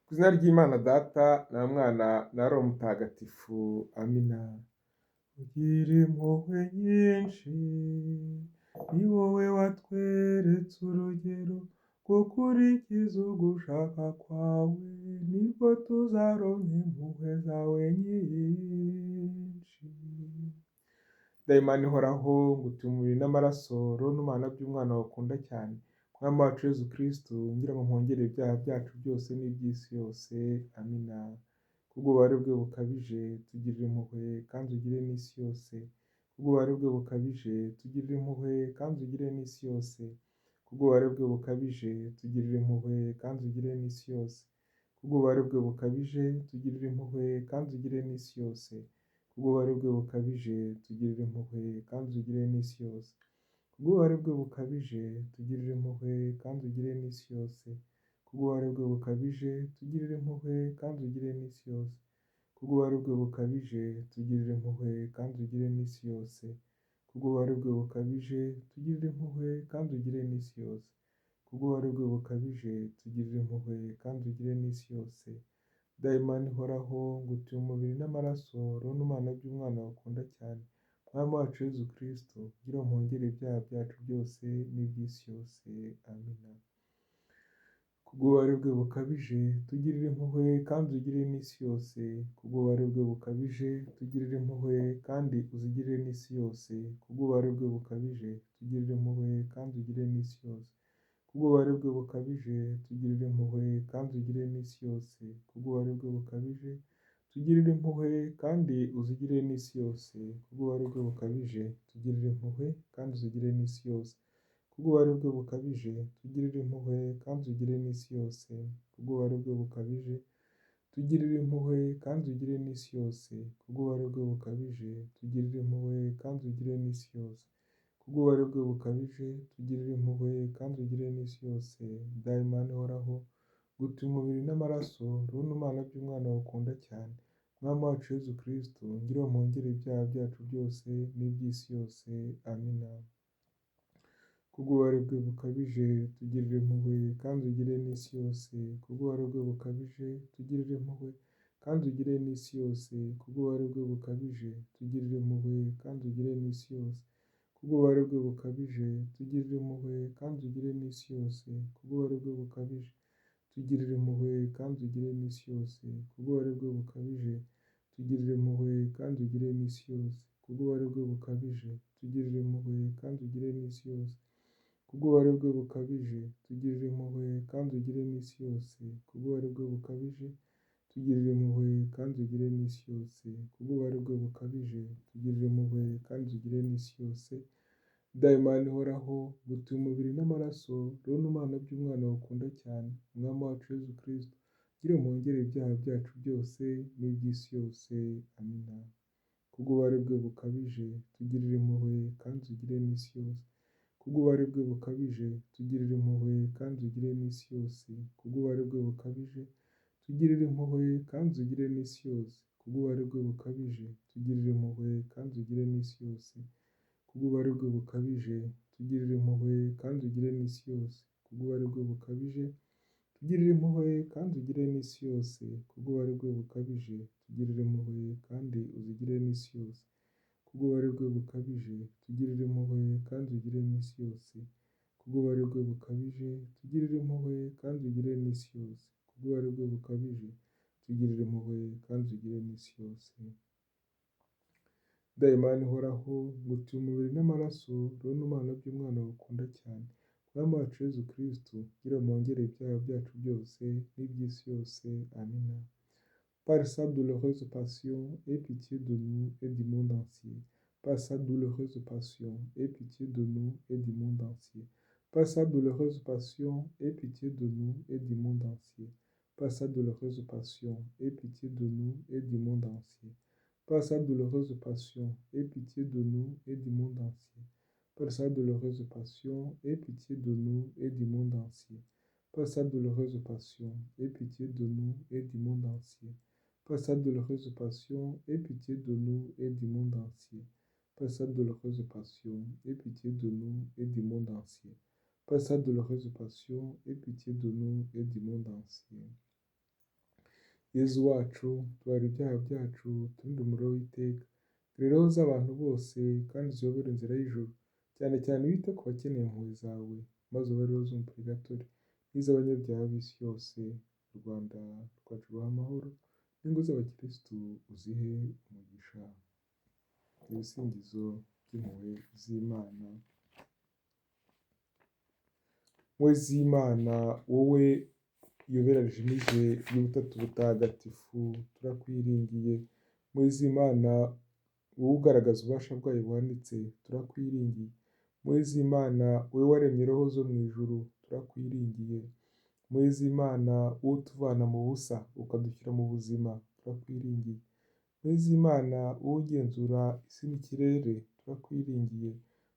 Ku izina ry'Imana Data na Mwana na Roho Mutagatifu, amina. Ugira impuhwe nyinshi, ni wowe watweretse urugero rwo gukurikiza ugushaka kwawe, nibwo tuzaronka impuhwe zawe nyinshi. Dayimani ihoraho, ngutuye umubiri n'amaraso, roho n'umana by'umwana wakunda cyane, mwami wacu Yezu Kristu, ngira ngo mpongere ibyaha byacu byose n'iby'isi yose, amina. Kubw'ububabare bwe bukabije, tugirire impuhwe kandi ugire n'isi yose. Kubw'ububabare bwe bukabije, tugirire impuhwe kandi ugire n'isi yose. Kubw'ububabare bwe bukabije, tugirire impuhwe kandi ugire n'isi yose. Kubw'ububabare bwe bukabije, tugirire impuhwe kandi ugire n'isi yose. Kubw'ububabare bwe bukabije, tugirire impuhwe kandi ugire n'isi yose. Kubw'ububabare bwe bukabije, tugirire impuhwe kandi ugire n'isi yose. Kubw'ububabare bwe bukabije, tugirire impuhwe kandi ugire n'isi yose. Kubw'ububabare bwe bukabije, tugirire impuhwe kandi ugire n'isi yose. Kubw'ububabare bwe bukabije, tugirire impuhwe kandi ugire n'isi yose. Kubw'ububabare bwe bukabije, tugirire impuhwe kandi ugire n'isi yose. Dayimani ihoraho, ngutuye umubiri n'amaraso, roho n'umana by'umwana wakunda cyane, mwami wacu Yezu Kristu, ngira mpongere ibyaha byacu byose n'iby'isi yose, amina. Kubw'ububabare bwe bukabije, tugirire impuhwe kandi ugire n'isi yose. Kubw'ububabare bwe bukabije, tugirire impuhwe kandi uzigirire n'isi yose. Kubw'ububabare bwe bukabije, tugirire impuhwe kandi ugire n'isi yose. Kubw'ububabare bwe bukabije, tugirire impuhwe kandi ugire n'isi yose. Kubw'ububabare bwe bukabije, tugirire impuhwe kandi uzigire n'isi yose. Kubw'ububabare bwe bukabije, tugirire impuhwe kandi uzigire n'isi yose. Kubw'ububabare bwe bukabije, tugirire impuhwe kandi ugire n'isi yose. Kubw'ububabare bwe bukabije, tugirire impuhwe kandi ugire n'isi yose. Kubw'ububabare bwe bukabije, tugirire impuhwe kandi ugire n'isi yose. Kubw'ububabare bwe bukabije, tugirire impuhwe kandi ugire n'isi yose. Dayimani ihoraho, ngutuye umubiri n'amaraso, roho n'umana by'umwana wakunda cyane, mwami wacu Yezu Kristu, ngira mpongere ibyaha byacu byose n'iby'isi yose, amina. Kubw'ububabare bwe bukabije, tugirire impuhwe kandi ugire n'isi yose. Kubw'ububabare bwe bukabije, tugirire impuhwe kandi ugire n'isi yose. Kubw'ububabare bwe bukabije, tugirire impuhwe kandi ugire n'isi yose. Kubw'ububabare bwe bukabije, tugirire impuhwe kandi ugire n'isi yose. Kubw'ububabare bwe bukabije, tugirire impuhwe kandi ugire n'isi yose. Kubw'ububabare bwe bukabije, tugirire impuhwe kandi ugire n'isi yose. Kubw'ububabare bwe bukabije, tugirire impuhwe kandi ugire n'isi yose. Kubw'ububabare bwe bukabije, tugirire impuhwe kandi ugire n'isi yose. Kubw'ububabare bwe bukabije, tugirire impuhwe kandi ugire n'isi yose. Kubw'ububabare bwe bukabije, tugirire impuhwe kandi ugire n'isi yose. Dayimani ihoraho, ngutuye umubiri n'amaraso, roho n'umana by'umwana wakunda cyane, umwami wacu Yezu Kristu, ngira mpongere ibyaha byacu byose n'iby'isi yose, amina. Kubw'ububabare bwe bukabije, tugirire impuhwe kandi ugire n'isi yose. Kubw'ububabare bwe bukabije, tugirire impuhwe kandi ugire n'isi yose. Kubw'ububabare bwe bukabije, tugirire impuhwe kandi ugire n'isi yose. Kubw'ububabare bwe bukabije, tugirire impuhwe kandi ugire n'isi yose. Kubw'ububabare bwe bukabije, tugirire impuhwe kandi ugire n'isi yose. Kubw'ububabare bwe bukabije, tugirire impuhwe kandi ugire n'isi yose. Kubw'ububabare bwe bukabije, tugirire impuhwe kandi uzigire n'isi yose. Kubw'ububabare bwe bukabije, tugirire impuhwe kandi ugire n'isi yose. Kubw'ububabare bwe bukabije, tugirire impuhwe kandi ugire n'isi yose. Kubw'ububabare bwe bukabije, tugirire impuhwe kandi ugire n'isi yose. Dayimani ihoraho, ngutuye umubiri n'amaraso, roho n'umana by'umwana wakunda cyane, mwami wacu Yezu Kristu, ngira mpongere ibyaha byacu byose n'iby'isi yose, amina. Par sa douloureuse passion, aie pitié de nous et du monde entier. Par sa douloureuse passion, aie pitié de nous et du monde entier. Par sa douloureuse passion, aie pitié de nous et du monde entier. Par sa douloureuse passion, aie pitié de nous et du monde entier. Par sa douloureuse passion, aie pitié de nous et du monde entier. Par sa douloureuse passion, aie pitié de nous et du monde entier. Par sa douloureuse passion, aie pitié de nous et du monde entier. Par sa douloureuse passion, aie pitié de nous et du monde entier. Par sa douloureuse passion, aie pitié de nous et du monde entier. Par sa douloureuse passion, aie pitié de nous et du monde entier. Yezu wacu tubarira ibyaha byacu, turinde umuriro w'iteka, dore roho z'abantu bose kandi uziyobore inzira y'ijuru, cyane cyane wite ku bakeneye impuhwe zawe, maze ubare roho zo mu purigatori n'iz'abanyabyaha b'isi yose, u Rwanda rwacu ruha amahoro, n'ingo z'abakirisitu uzihe umugisha. Ibisingizo by'impuhwe z'Imana. Mpuhwe z'Imana, wowe yobera rijimije y'ubutatu butagatifu, turakwiringiye. Mpuhwe z'Imana, wowe ugaragaza ububasha bwayo buhanitse, turakwiringiye. Mpuhwe z'Imana, wowe waremye roho zo mu ijuru, turakwiringiye. Mpuhwe z'Imana, wowe utuvana mu busa ukadushyira mu buzima, turakwiringiye. Mpuhwe z'Imana, wowe ugenzura isi n'ikirere, turakwiringiye.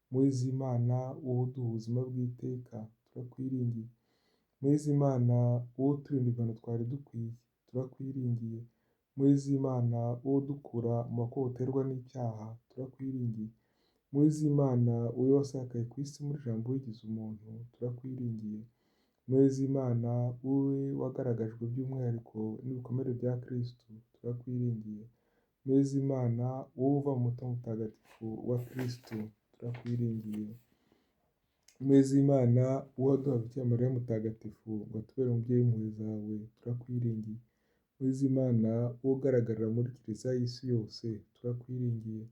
Mpuhwe z'Imana, wowe uduha ubuzima bw'iteka, turakwiringiye. Mpuhwe z'Imana, wowe uturinda ibihano twari dukwiye, turakwiringiye. Mpuhwe z'Imana, wowe udukura mu makuba uterwa n'icyaha, turakwiringiye. Mpuhwe z'Imana, wowe wasakaye ku isi muri Jambo wigize umuntu, turakwiringiye. Mpuhwe z'Imana, wowe wagaragajwe by'umwihariko n'ibikomere bya Kristo, turakwiringiye. Mpuhwe z'Imana, wowe uva mu mutima mutagatifu wa Kristo, turakwiringiye. Mpuhwe z'Imana, wowe waduha Bikira Mariya mutagatifu ngo atubere umubyeyi w'impuhwe zawe, turakwiringiye. Mpuhwe z'Imana, wowe ugaragarira muri Kiliziya y'isi yose, turakwiringiye.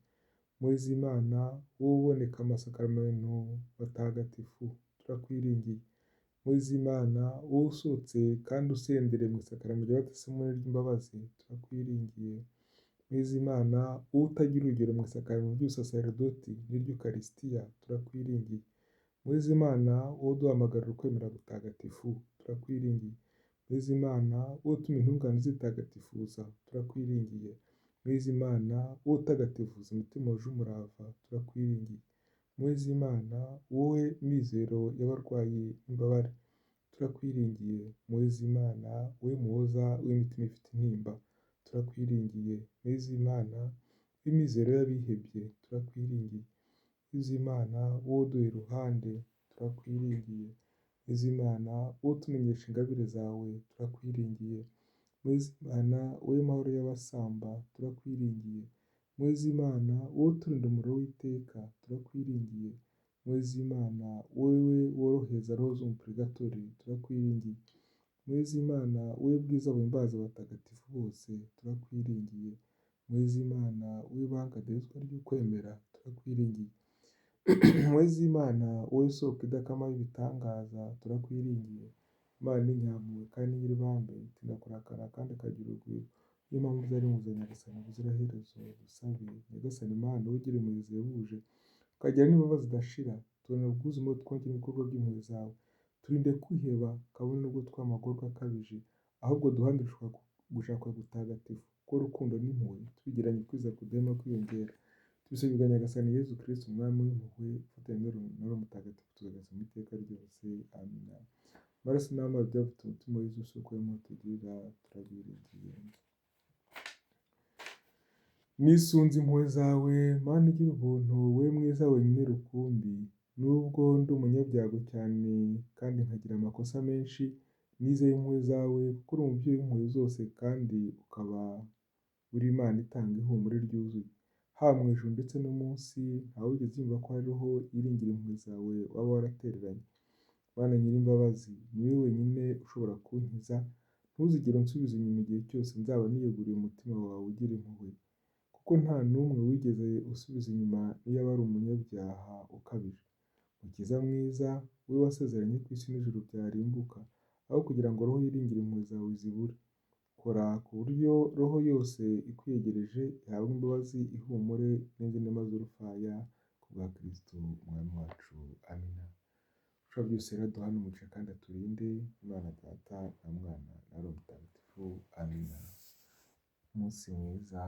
Mpuhwe z'Imana, wowe uboneka amasakaramentu matagatifu, turakwiringiye. Mpuhwe z'Imana, wowe usohotse kandi usendere mu isakaramentu ry'abatisimu ry'imbabazi, turakwiringiye. Mpuhwe z'Imana, wowe utagira urugero mu isakaramentu ry'ubusaserdoti n'iry'Ukarisitiya, turakwiringiye. Mpuhwe z'Imana, wowe uduhamagarira ukwemera gutagatifu, turakwiringiye. Mpuhwe z'Imana, wowe utuma intungane zitagatifuza, turakwiringiye. Mpuhwe z'Imana, wowe utagatifuza umutima wuje umurava, turakwiringiye. Mpuhwe z'Imana, wowe mizero y'abarwayi n'imbabare, turakwiringiye. Mpuhwe z'Imana, wowe muhoza w'imitima ifite intimba, turakwiringiye. Mpuhwe z'Imana, w'imizero y'abihebye, turakwiringiye. Mpuhwe z'Imana, wowe uduha iruhande, turakwiringiye. Mpuhwe z'Imana, wowe utumenyesha ingabire zawe, turakwiringiye. Mpuhwe z'Imana, wowe mahoro y'abasamba, turakwiringiye. Mpuhwe z'Imana, wowe uturinda umuriro w'iteka, turakwiringiye. Mpuhwe z'Imana, wowe worohereza roho zo mu purigatori, turakwiringiye. Mpuhwe z'Imana, wowe bwiza buhimbaza abatagatifu bose, turakwiringiye. Mpuhwe z'Imana, wowe banga ndetswa ry'ukwemera, turakwiringiye. Mpuhwe z'Imana, wowe soko idakama y'ibitangaza, turakwiringiye. Imana ni nyampuhwe kandi nyir'ibambe, itinda kurakara kandi ikagira urugwiro. Niyo mpamvu uzari muze Nyagasani ubuziraherezo, dusabe. Nyagasani Mana, wowe ugira impuhwe zihebuje, ukagira n'imbabazi zidashira, tubonera ubwuzu muri twongera ibikorwa by'impuhwe zawe. Turinde kwiheba, kabone n'ubwo tw'amagorwa akabije, ahubwo duhanire gushaka gutagatifu, kuko urukundo n'impuhwe tubigiranye kwizera kudahwema kwiyongera. Tubisabirwa Nyagasani Yezu Kristo, umwami w'impuhwe, ufatanye n'Roho Mutagatifu, tuzageza mu iteka ryose. Amina. Amaraso n'amazi byavutse umutima w'Yezu, isoko y'amahoro tugirira, turabyiringiye. Nisunze impuhwe zawe, Mana igira ubuntu, wowe mwiza wenyine rukumbi, nubwo ndi umunyabyago cyane kandi nkagira amakosa menshi, nizeye impuhwe zawe kuko uri umubyeyi w'impuhwe zose kandi ukaba uri Imana itanga ihumure ryuzuye. Haba mu ijuru ndetse no munsi, ntawigeze yumva ko hariho iringira impuhwe zawe waba waratereranye. Mana nyir'imbabazi, ni wowe wenyine ushobora kunkiza, ntuzigere unsubiza inyuma igihe cyose nzaba niyeguriye umutima wawe ugira impuhwe. Kuko nta n'umwe wigeze usubiza inyuma iyo aba ari umunyabyaha ukabije. Mukiza mwiza, wowe wasezeranye ko isi n'ijuru byarimbuka, aho kugira ngo roho yiringire impuhwe zawe zibure. Kora ku buryo roho yose ikwiyegereje ihabwa imbabazi, ihumure n'inema z'urufaya, ku bwa Kristo umwami wacu. Amina. Ushobora byose rero duhane umugisha kandi aturinde, Imana Data na Mwana na Roho Mutagatifu. Amina. Umunsi mwiza.